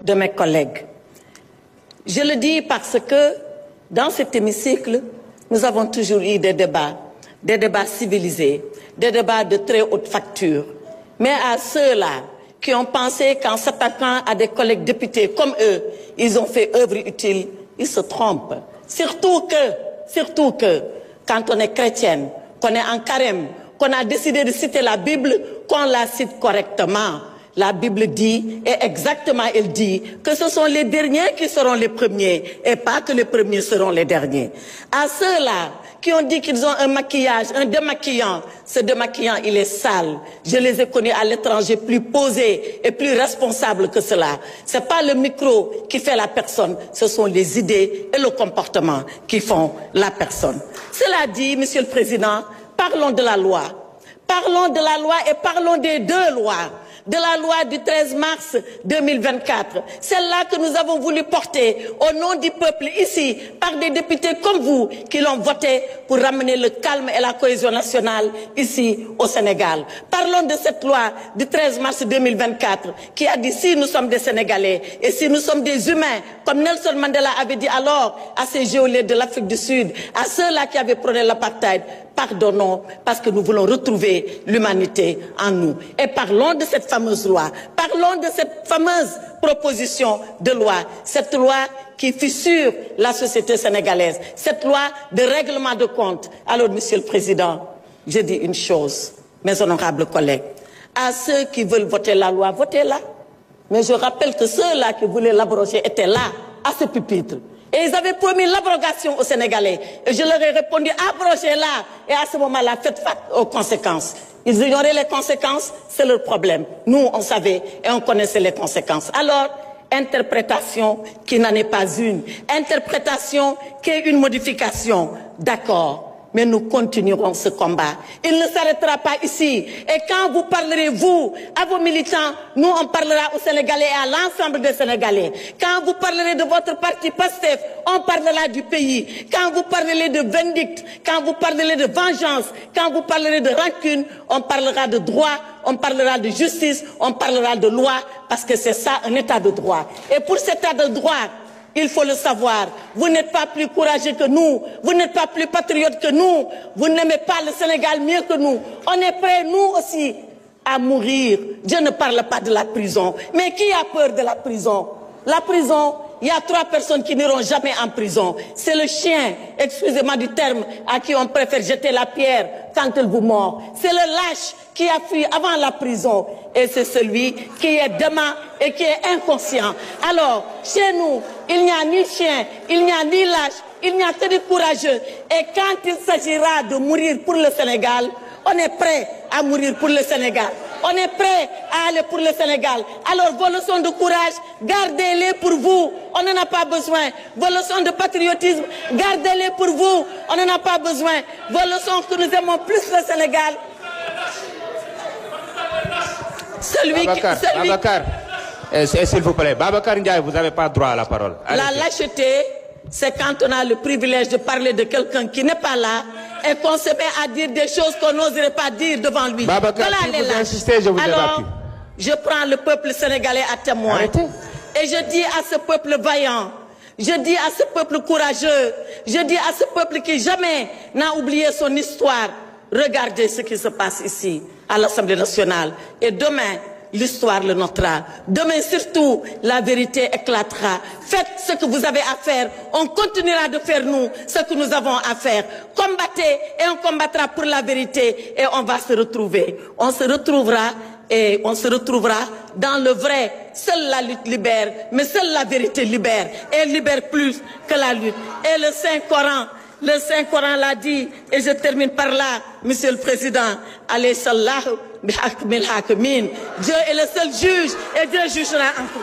de mes collègues. Je le dis parce que dans cet hémicycle, nous avons toujours eu des débats civilisés, des débats de très haute facture. Mais à ceux-là qui ont pensé qu'en s'attaquant à des collègues députés comme eux, ils ont fait œuvre utile, ils se trompent. Surtout que, quand on est chrétienne, qu'on est en carême, qu'on a décidé de citer la Bible, qu'on la cite correctement. La Bible dit, et exactement elle dit, que ce sont les derniers qui seront les premiers, et pas que les premiers seront les derniers. À ceux-là qui ont dit qu'ils ont un maquillage, un démaquillant, ce démaquillant, il est sale. Je les ai connus à l'étranger plus posés et plus responsables que cela. C'est pas le micro qui fait la personne, ce sont les idées et le comportement qui font la personne. Cela dit, Monsieur le Président, parlons de la loi. Parlons de la loi et parlons des deux lois. De la loi du 13 mars 2024. Celle-là que nous avons voulu porter au nom du peuple ici, par des députés comme vous, qui l'ont votée pour ramener le calme et la cohésion nationale ici au Sénégal. Parlons de cette loi du 13 mars 2024 qui a dit si nous sommes des Sénégalais et si nous sommes des humains, comme Nelson Mandela avait dit alors à ces geôliers de l'Afrique du Sud, à ceux-là qui avaient prôné l'apartheid, pardonnons parce que nous voulons retrouver l'humanité en nous. Et parlons de cette fameuse loi, parlons de cette fameuse proposition de loi, cette loi qui fissure la société sénégalaise, cette loi de règlement de compte. Alors, Monsieur le Président, je dis une chose, mes honorables collègues, à ceux qui veulent voter la loi, votez-la. Mais je rappelle que ceux-là qui voulaient l'abroger étaient là, à ce pupitre. Et ils avaient promis l'abrogation aux Sénégalais. Et je leur ai répondu, abrogez-la. Et à ce moment-là, faites face aux conséquences. Ils ignoraient les conséquences, c'est leur problème. Nous, on savait et on connaissait les conséquences. Alors, interprétation qui n'en est pas une. Interprétation qui est une modification. D'accord. Mais nous continuerons ce combat. Il ne s'arrêtera pas ici. Et quand vous parlerez, vous, à vos militants, nous, on parlera aux Sénégalais et à l'ensemble des Sénégalais. Quand vous parlerez de votre parti PASTEF, on parlera du pays. Quand vous parlerez de vindicte, quand vous parlerez de vengeance, quand vous parlerez de rancune, on parlera de droit, on parlera de justice, on parlera de loi, parce que c'est ça, un état de droit. Et pour cet état de droit, il faut le savoir, vous n'êtes pas plus courageux que nous, vous n'êtes pas plus patriote que nous, vous n'aimez pas le Sénégal mieux que nous. On est prêts, nous aussi, à mourir. Je ne parle pas de la prison. Mais qui a peur de la prison? La prison, il y a 3 personnes qui n'iront jamais en prison. C'est le chien, excusez-moi du terme, à qui on préfère jeter la pierre quand il vous mord. C'est le lâche qui a fui avant la prison. Et c'est celui qui est dément et qui est inconscient. Alors, chez nous, il n'y a ni chien, il n'y a ni lâche, il n'y a que des courageux. Et quand il s'agira de mourir pour le Sénégal, on est prêt à mourir pour le Sénégal. On est prêt à aller pour le Sénégal. Alors vos leçons de courage, gardez-les pour vous. On n'en a pas besoin. Vos leçons de patriotisme, gardez-les pour vous. On n'en a pas besoin. Vos leçons que nous aimons plus le Sénégal. Babacar, s'il vous plaît. Babacar Ndiaye, vous n'avez pas droit à la parole. Allez. La lâcheté, c'est quand on a le privilège de parler de quelqu'un qui n'est pas là et qu'on se met à dire des choses qu'on n'oserait pas dire devant lui. Babacar, si vous insistez, je vous évacue. Je prends le peuple sénégalais à témoin. Arrêtez. Et je dis à ce peuple vaillant, je dis à ce peuple courageux, je dis à ce peuple qui jamais n'a oublié son histoire, regardez ce qui se passe ici, à l'Assemblée nationale. Et demain, l'histoire le notera. Demain surtout, la vérité éclatera. Faites ce que vous avez à faire. On continuera de faire, nous, ce que nous avons à faire. Combattez et on combattra pour la vérité et on va se retrouver. On se retrouvera et on se retrouvera dans le vrai. Seule la lutte libère, mais seule la vérité libère. Et elle libère plus que la lutte. Et le Saint-Coran l'a dit, et je termine par là, Monsieur le Président, alayhi sallahu bi hakmil hakimin. Dieu est le seul juge et Dieu jugera en tout.